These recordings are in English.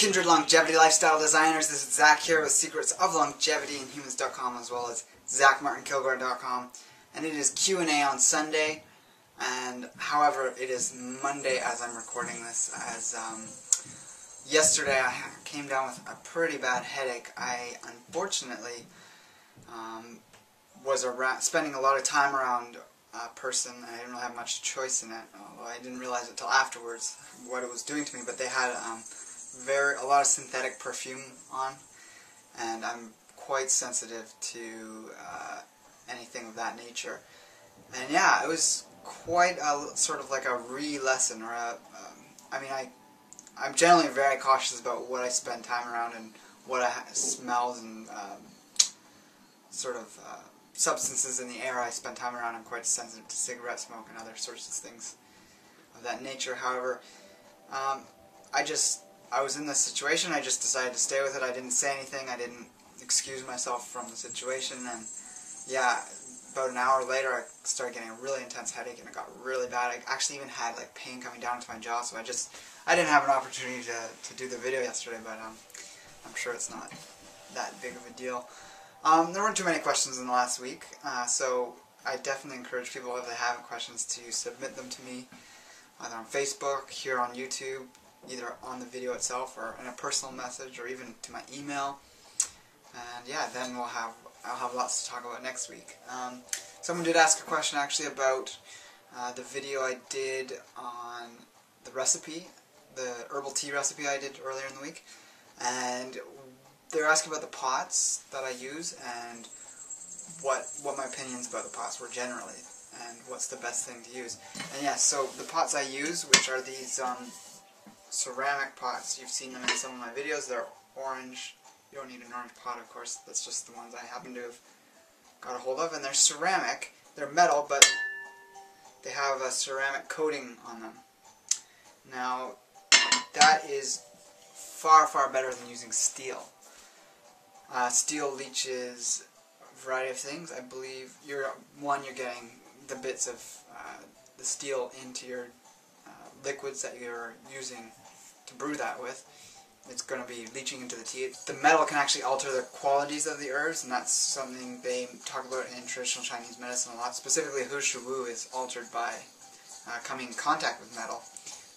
Kindred Longevity Lifestyle Designers. This is Zach here with Secrets of Longevity in Humans.com, as well as ZachMartin-kilgour.com. And it is Q&A on Sunday, and however, it is Monday as I'm recording this, as yesterday I came down with a pretty bad headache. I unfortunately was spending a lot of time around a person, and I didn't really have much choice in it, although I didn't realize it until afterwards what it was doing to me. But they had a lot of synthetic perfume on, and I'm quite sensitive to anything of that nature. And yeah, it was quite a sort of like a re-lesson, or I'm generally very cautious about what I spend time around and what smells and sort of substances in the air I spend time around. I'm quite sensitive to cigarette smoke and other sorts of things of that nature. However, I was in this situation. I just decided to stay with it. I didn't say anything. I didn't excuse myself from the situation. And yeah, about an hour later, I started getting a really intense headache, and it got really bad. I actually even had like pain coming down into my jaw. So I didn't have an opportunity to do the video yesterday, but I'm sure it's not that big of a deal. There weren't too many questions in the last week, so I definitely encourage people, if they have questions, to submit them to me, either on Facebook, here on YouTube, either on the video itself, or in a personal message, or even to my email. And yeah, then I'll have lots to talk about next week. Someone did ask a question actually about the video I did on the recipe, the herbal tea recipe I did earlier in the week, and they're asking about the pots that I use and what my opinions about the pots were generally, and what's the best thing to use. And yeah, so the pots I use, which are these ceramic pots, you've seen them in some of my videos. They're orange. You don't need an orange pot, of course. That's just the ones I happen to have got a hold of. And they're ceramic. They're metal, but they have a ceramic coating on them. Now, that is far, far better than using steel. Steel leaches a variety of things. I believe you're getting the bits of the steel into your liquids that you're using to brew that with. It's going to be leaching into the tea. The metal can actually alter the qualities of the herbs, and that's something they talk about in traditional Chinese medicine a lot. Specifically, Hu Shu Wu is altered by coming in contact with metal.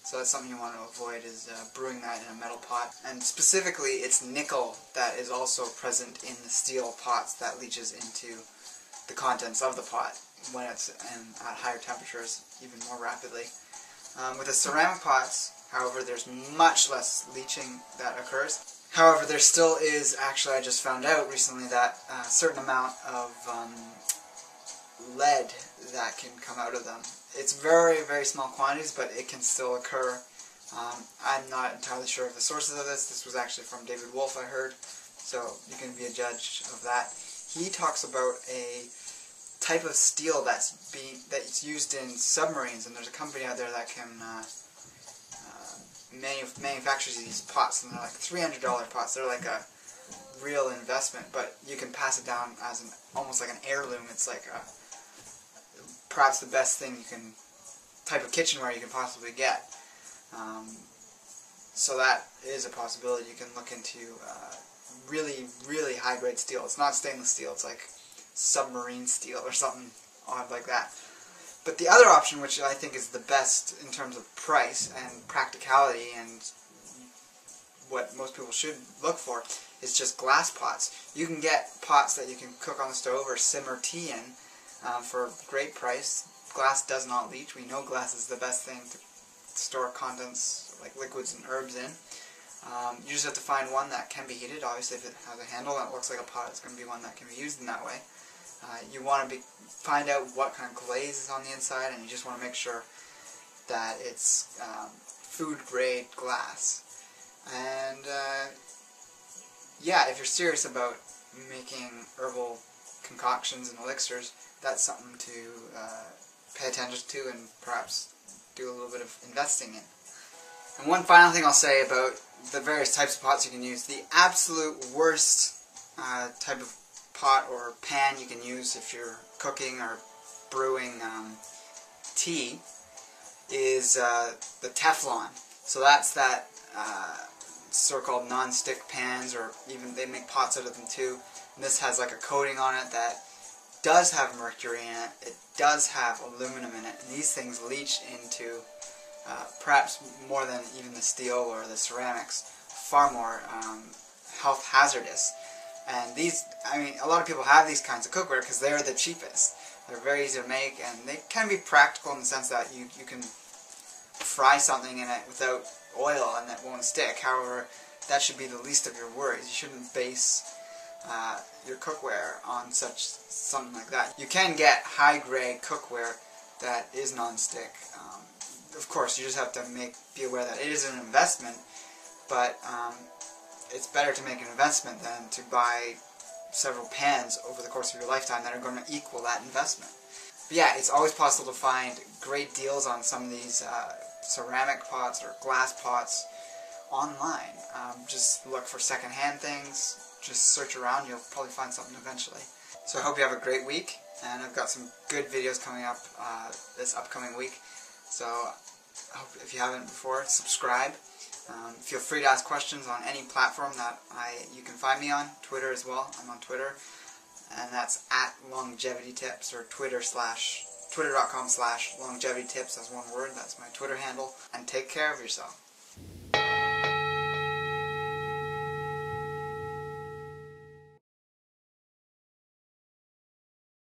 So that's something you want to avoid, is brewing that in a metal pot. And specifically, it's nickel that is also present in the steel pots that leaches into the contents of the pot when it's at higher temperatures, even more rapidly. With the ceramic pots, however, there's much less leaching that occurs. However, there still is, actually I just found out recently, that a certain amount of lead that can come out of them. It's very, very small quantities, but it can still occur. I'm not entirely sure of the sources of this. This was actually from David Wolf, I heard, so you can be a judge of that. He talks about a type of steel that's used in submarines, and there's a company out there that can manufactures these pots, and they're like $300 pots. They're like a real investment, but you can pass it down as almost like an heirloom. It's like perhaps the best thing type of kitchenware you can possibly get. So that is a possibility. You can look into really, really high-grade steel. It's not stainless steel. It's like submarine steel or something odd like that. But the other option, which I think is the best in terms of price and practicality and what most people should look for, is just glass pots. You can get pots that you can cook on the stove or simmer tea in for a great price. Glass does not leach. We know glass is the best thing to store contents like liquids and herbs in. You just have to find one that can be heated. Obviously, if it has a handle that looks like a pot, it's going to be one that can be used in that way. You want to find out what kind of glaze is on the inside, and you just want to make sure that it's food-grade glass. And yeah, if you're serious about making herbal concoctions and elixirs, that's something to pay attention to and perhaps do a little bit of investing in. And one final thing I'll say about the various types of pots you can use. The absolute worst type of pot or pan you can use if you're cooking or brewing tea is the Teflon. So that's that so-called non-stick pans, or even they make pots out of them too. And this has like a coating on it that does have mercury in it. It does have aluminum in it, and these things leach into perhaps more than even the steel or the ceramics, far more health hazardous. And these, I mean, a lot of people have these kinds of cookware because they're the cheapest. They're very easy to make, and they can be practical in the sense that you can fry something in it without oil and it won't stick. However, that should be the least of your worries. You shouldn't base your cookware on something like that. You can get high-grade cookware that is non-stick. Of course, you just have to be aware that it is an investment, but it's better to make an investment than to buy several pans over the course of your lifetime that are going to equal that investment. But yeah, it's always possible to find great deals on some of these ceramic pots or glass pots online. Just look for second-hand things. Just search around, you'll probably find something eventually. So I hope you have a great week, and I've got some good videos coming up this upcoming week. So I hope, if you haven't before, subscribe. Feel free to ask questions on any platform that you can find me on. Twitter as well. I'm on Twitter, and that's @longevitytips, or twitter.com/longevitytips as one word. That's my Twitter handle. And take care of yourself.